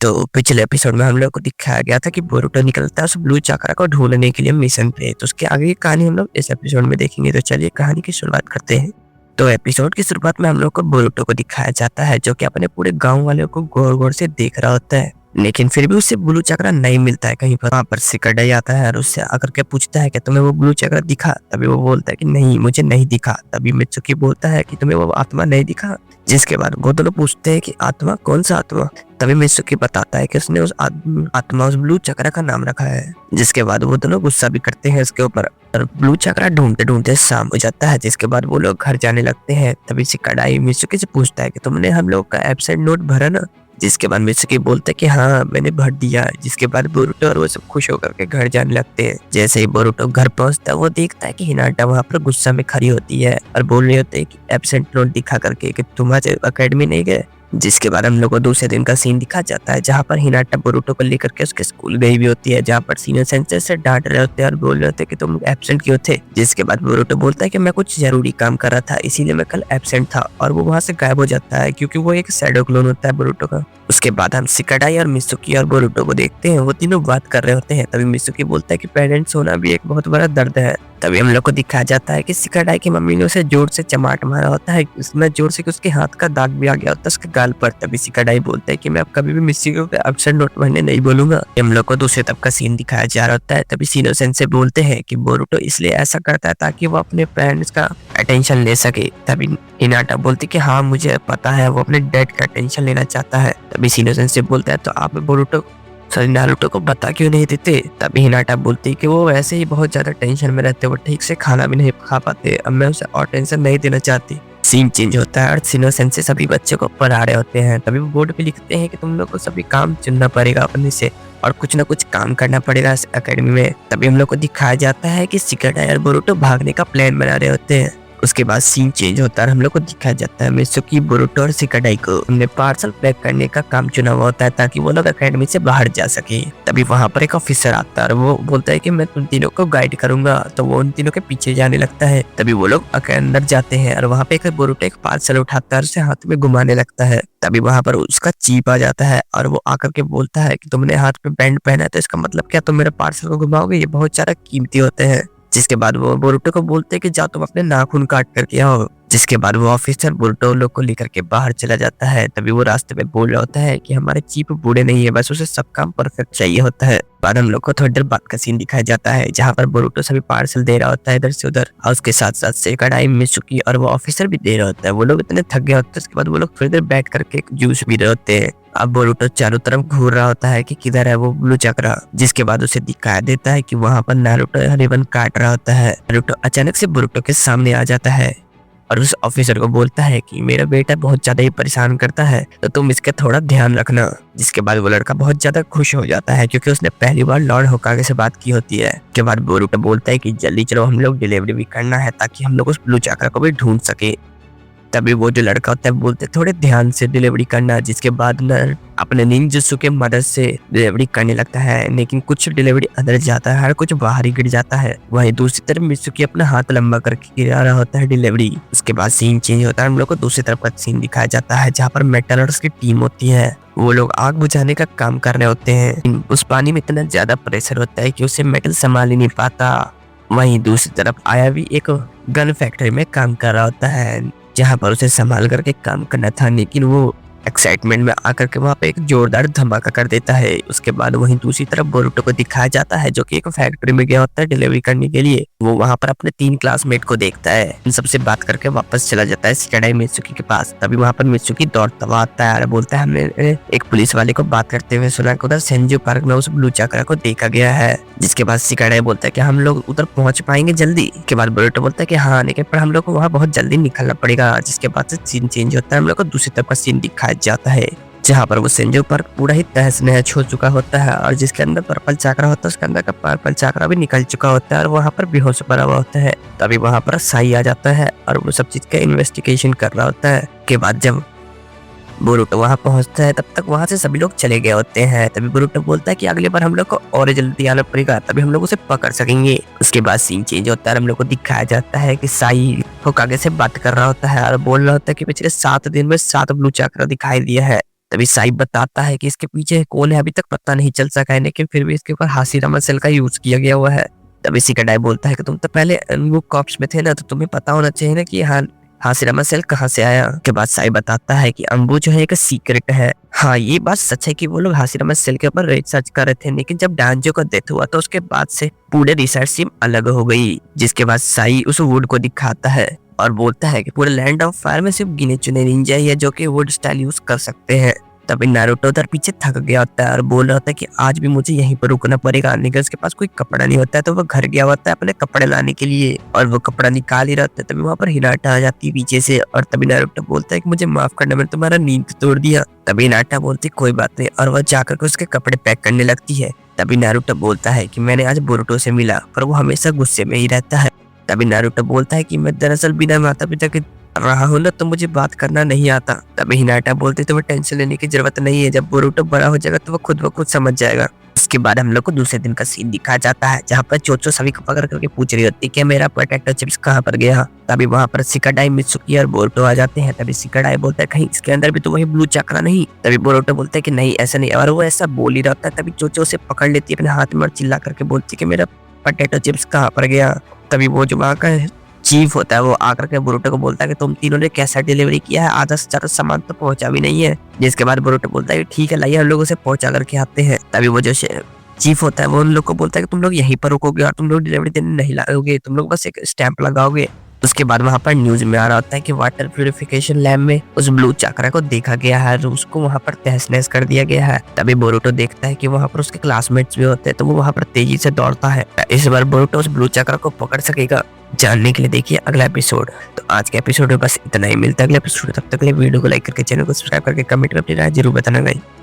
तो पिछले एपिसोड में हम लोग को दिखाया गया था कि बोरुतो निकलता है उस ब्लू चक्रा को ढूंढने के लिए मिशन पे। तो उसके आगे की कहानी हम लोग इस एपिसोड में देखेंगे। तो चलिए कहानी की शुरुआत करते हैं। तो एपिसोड की शुरुआत में हम लोग को बोरुतो को दिखाया जाता है जो कि अपने पूरे गांव वालों को गौर गौर से देख रहा होता है, लेकिन फिर भी उसे ब्लू चक्रा नहीं मिलता है कहीं पर। वहाँ पर सिकड़ाई आता है और उससे आकर के पूछता है कि तुम्हें वो ब्लू चक्रा दिखा। तभी वो बोलता है कि नहीं, मुझे नहीं दिखा। तभी मित्सुकी बोलता है कि तुम्हें वो आत्मा नहीं दिखा। जिसके बाद वो दोनों पूछते हैं कि आत्मा, कौन सा आत्मा। तभी मित्सुकी बताता है कि उसने उस आत्मा उस ब्लू चक्रा का नाम रखा है। जिसके बाद वो दोनों गुस्सा भी करते हैं इसके ऊपर और ब्लू चक्रा ढूंढते ढूंढते शाम हो जाता है। जिसके बाद वो लोग घर जाने लगते हैं। तभी सिकड़ाई मित्सुकी से पूछता है कि तुमने हम लोग का एब्सेंट नोट भरा ना। जिसके बाद मित्सुकी बोलता है कि हाँ, मैंने भर दिया। जिसके बाद बोरुतो और वो सब खुश होकर के घर जाने लगते हैं। जैसे ही बोरुतो घर पहुंचता है वो देखता है कि हिनाटा वहाँ पर गुस्सा में खड़ी होती है और बोल रही होती है कि एब्सेंट नोट दिखा करके कि तुम आज अकेडमी नहीं गए। जिसके बाद हम लोग को दूसरे दिन का सीन दिखा जाता है जहाँ पर हिनाटा बोरुतो को लेकर के उसके स्कूल गई भी होती है, जहाँ पर सीनियर सेंसर से डांट रहे होते हैं और बोल रहे होते हैं कि तुम एब्सेंट क्यों थे। जिसके बाद बोरुतो बोलता है कि मैं कुछ जरूरी काम कर रहा था, इसीलिए मैं कल एब्सेंट था। और वो वहाँ से गायब हो जाता है क्योंकि वो एक शैडो क्लोन होता है बोरुतो का। उसके बाद हम सिकड़ाई और मित्सुकी और बोरुतो को देखते हैं, वो तीनों बात कर रहे होते हैं। तभी मित्सुकी बोलता है कि पेरेंट्स होना भी एक बहुत बड़ा दर्द है। तभी हम लोग को दिखाया जाता है कि सिकड़ाई की मम्मी ने उसे जोर से चमाट मारा होता है, इसमें जोर से कि उसके हाथ का दाग भी आ गया होता है उसके गाल पर। तभी सिकड़ाई बोलता है कि मैं अब कभी भी मित्सुकी को एब्सेंट नोट भरने नहीं बोलूंगा। हम लोग को दूसरे तब का सीन दिखाया जा रहा होता है। तभी सीनियर सेंसर बोलते हैं कि बोरुतो इसलिए ऐसा करता है ताकि वो अपने पेरेंट्स का अटेंशन ले सके। तभी हिनाटा बोलती कि हाँ, मुझे पता है, वो अपने डैड का अटेंशन लेना चाहता है। तभी सीनियर सेंसर बोलता है तो आप बोरुतो नारुतो को बता क्यों नहीं देते। तभी हिनाटा बोलती कि वो वैसे ही बहुत ज्यादा टेंशन में रहते, वो ठीक से खाना भी नहीं खा पाते। अब मैं उसे और टेंशन नहीं देना चाहती। सीन चेंज होता है और सीनियर सेंसर सभी बच्चों को पढ़ा रहे होते हैं। तभी वो बोर्ड पे लिखते हैं कि तुम लोग को सभी काम चुनना पड़ेगा अपने से और कुछ ना कुछ काम करना पड़ेगा इस अकेडमी में। तभी हम लोग को दिखाया जाता है कि सिकड़ाई और बोरुतो भागने का प्लान बना रहे होते हैं। उसके बाद सीन चेंज होता है और हम लोग को दिखाया जाता है मित्सुकी, बोरुतो और सिकड़ाई को हमने पार्सल पैक करने का काम चुना हुआ होता है ताकि वो लोग अकेडमी से बाहर जा सके। तभी वहाँ पर एक ऑफिसर आता है और वो बोलता है कि मैं तुम तीनों को गाइड करूंगा। तो वो उन तीनों के पीछे जाने लगता है। तभी वो लोग अंदर जाते हैं और वहाँ पे एक बोरुतो एक पार्सल उठाता है और उसे हाथ में घुमाने लगता है। तभी वहाँ पर उसका चीप आ जाता है और वो आकर के बोलता है कि तुमने हाथ में बैंड पहना है तो इसका मतलब क्या तुम मेरे पार्सल को घुमाओगे, ये बहुत ज्यादा कीमती होते हैं। जिसके बाद वो बोरुतो को बोलते हैं कि जाओ तुम अपने नाखून काट करके आओ। जिसके बाद वो ऑफिसर बोरुतो लोग को लेकर के बाहर चला जाता है। तभी वो रास्ते में बोल रहा होता है कि हमारे चीप बूढ़े नहीं है, बस उसे सब काम परफेक्ट चाहिए होता है। बाद हम लोग को थोड़ी देर बाद का सीन दिखाया जाता है जहाँ पर बोरुतो सभी पार्सल दे रहा होता है इधर से उधर और उसके साथ साथ सिकड़ाई, मित्सुकी और वो ऑफिसर भी दे रहा होता है। वो लोग इतने थक गए होते हैं। उसके बाद वो लोग थोड़ी देर बैठ करके जूस पी रहे होते हैं। अब बोरुतो चारों तरफ घूर रहा होता है कि किधर है वो ब्लू चक्रा। जिसके बाद उसे दिखाया देता है कि वहाँ पर नारुतो रिबन काट रहा होता है। नारुतो अचानक से बोरुतो के सामने आ जाता है और उस ऑफिसर को बोलता है कि मेरा बेटा बहुत ज्यादा ही परेशान करता है तो तुम इसका थोड़ा ध्यान रखना। जिसके बाद वो लड़का बहुत ज्यादा खुश हो जाता है क्योंकि उसने पहली बार लॉर्ड होकागे से बात की होती है। के बाद बोरुतो बोलता है कि जल्दी चलो, हम लोग डिलीवरी भी करना है ताकि हम लोग उस ब्लू चक्रा को भी ढूंढ सके। तभी वो जो लड़का होता है बोलते थोड़े ध्यान से डिलीवरी करना। जिसके बाद न अपने निंजुत्सु के मदद से डिलीवरी करने लगता है, लेकिन कुछ डिलीवरी अंदर जाता है और कुछ बाहर ही गिर जाता है। वहीं दूसरी तरफ मित्सुकी अपना हाथ लंबा करके गिरा रहा होता है डिलीवरी। उसके बाद सीन चेंज होता है, हम लोग को दूसरी तरफ का सीन दिखाया जाता है जहाँ पर मेटलर्स की टीम होती है। वो लोग आग बुझाने का काम कर रहे होते हैं। उस पानी में इतना ज्यादा प्रेशर होता है कि उसे मेटल संभाल ही नहीं पाता। वहीं दूसरी तरफ आया भी एक गन फैक्ट्री में काम कर रहा होता है जहाँ पर उसे संभाल करके काम करना था, लेकिन वो एक्साइटमेंट में आकर के वहाँ पे एक जोरदार धमाका कर देता है। उसके बाद वहीं दूसरी तरफ बोरुतो को दिखाया जाता है जो कि एक फैक्ट्री में गया होता है डिलीवरी करने के लिए। वो वहाँ पर अपने 3 क्लासमेट को देखता है, उन सबसे बात करके वापस चला जाता है सिकड़ाई मित्सुकी के पास। तभी वहाँ पर मित्सुकी दौड़ता हुआ आता है और बोलता है हमने एक पुलिस वाले को बात करते हुए सुना कि उधर सेंजू पार्क में उस ब्लू चक्रा को देखा गया है। जिसके बाद सिकड़ाई बोलता है कि हम लोग उधर पहुंच पाएंगे जल्दी। के बाद बोरुतो बोलता है कि हाँ, लेकिन पर हम लोग को वहाँ बहुत जल्दी निकलना पड़ेगा। जिसके बाद से सीन चेंज होता है, हम लोग को दूसरी तरफ का सीन दिखाया जाता है जहाँ पर वो सेंजू पार्क पूरा ही तहस नहस हो चुका होता है और जिसके अंदर पर्पल चक्रा होता है उसके अंदर का पर्पल चक्रा भी निकल चुका होता है और वहाँ पर बेहोश पड़ा हुआ होता है। तभी वहाँ पर साई आ जाता है और वो सब चीज का इन्वेस्टिगेशन कर रहा होता है। के बाद जब बोरुतो वहाँ पहुँचता है तब तक वहाँ से सभी लोग चले गए होते हैं। तभी बोरुतो बोलता है कि अगले बार हम लोग को और जल्दी आना पड़ेगा, तभी हम लोग उसे पकड़ सकेंगे। उसके बाद सीन चेंज होता है और हम लोग को दिखाया जाता है कि साई होकागे से बात कर रहा होता है और बोल रहा होता है कि पिछले 7 दिन में 7 ब्लू चक्र दिखाई दिया है। तभी साई बताता है कि इसके पीछे कौन है अभी तक पता नहीं चल सका है, लेकिन फिर भी इसके ऊपर हाशिरामा सेल का यूज किया गया हुआ है। तभी सिकाडाई बोलता है कि तुम तो पहले वो कॉप्स में थे ना, तो तुम्हें पता होना चाहिए ना कि हाँ हाशिरामा सेल कहाँ से आया। के बाद साई बताता है कि अम्बू जो है एक सीक्रेट है। हाँ ये बात सच है कि वो लोग हाशिरामा सेल के ऊपर रिसर्च कर रहे थे, लेकिन जब डांजो का डेथ हुआ तो उसके बाद से पूरे रिसर्च टीम अलग हो गई। जिसके बाद साई उस वुड को दिखाता है और बोलता है कि पूरे लैंड ऑफ फायर में सिर्फ गिने चुने निंजा ही है जो कि वुड स्टाइल यूज कर सकते हैं। तभी नारुतो उधर पीछे थक गया होता है और बोल रहा होता है कि आज भी मुझे यहीं पर रुकना पड़ेगा, लेकिन उसके पास कोई कपड़ा नहीं होता है। तो वो घर गया होता है अपने कपड़े लाने के लिए और वो कपड़ा निकाल ही रहता है। तभी वहाँ पर हिनाटा आ जाती है पीछे से और तभी नारुतो बोलता है कि मुझे माफ करना, मैंने तुम्हारा नींद तोड़ दिया। तभी हिनाटा बोलती कोई बात नहीं और वह जाकर के उसके कपड़े पैक करने लगती है। तभी नारुतो बोलता है कि मैंने आज बोरुतो से मिला पर वो हमेशा गुस्से में ही रहता है। तभी नारुतो बोलता है कि मैं दरअसल बिना माता पिता के रहा हूँ ना, तो मुझे बात करना नहीं आता। तभी हिनाटा बोलते तो वो टेंशन लेने की जरूरत नहीं है, जब बोरुतो बड़ा हो जाएगा तो वो खुद ब खुद समझ जाएगा। इसके बाद हम लोग को दूसरे दिन का सीन दिखाया जाता है जहाँ पर चोचो सभी को पकड़ करके पूछ रही होती है कि मेरा पोटैटो चिप्स कहाँ पर गया। तभी वहाँ पर सिकाडाई, मित्सुकी और बोरुतो आ जाते हैं। तभी सिकाडाई बोलता है कहीं इसके अंदर भी तो वही ब्लू चक्रा नहीं। तभी बोरुतो बोलता है कि नहीं ऐसा नहीं, और वो ऐसा बोल ही रहता है। तभी चोचो उसे पकड़ लेती है अपने हाथ में और चिल्ला करके बोलती है कि मेरा पोटैटो चिप्स कहाँ पर गया। तभी वो जो वहाँ का चीफ होता है वो आकर के बोरुतो को बोलता है कि तुम तीनों ने कैसा डिलीवरी किया है, आधा से ज्यादा सामान तो पहुंचा भी नहीं है। जिसके बाद बोरुतो बोलता है कि ठीक है लाइए हम लोग उसे पहुंचा करके आते हैं। तभी वो जो चीफ होता है वो उन लोग को बोलता है कि तुम लोग यहीं पर रुकोगे और तुम लोग डिलीवरी देने नहीं लाओगे, तुम लोग बस एक स्टैंप लगाओगे। उसके बाद वहाँ पर न्यूज में आ रहा होता है कि वाटर प्यूरिफिकेशन लैब में उस ब्लू चक्रा को देखा गया है और उसको वहाँ पर तहस नहस कर दिया गया है। तभी बोरुतो देखता है कि वहाँ पर उसके क्लासमेट्स भी होते हैं, तो वो वहाँ पर तेजी से दौड़ता है। इस बार बोरुतो उस ब्लू चक्रा को पकड़ सकेगा, जानने के लिए देखिए अगला एपिसोड। तो आज के एपिसोड में बस इतना ही, मिलता है अगले एपिसोड। तब तक के लिए वीडियो को लाइक करके चैनल को सब्सक्राइब करके कमेंट में अपनी राय जरूर बताना गाइस।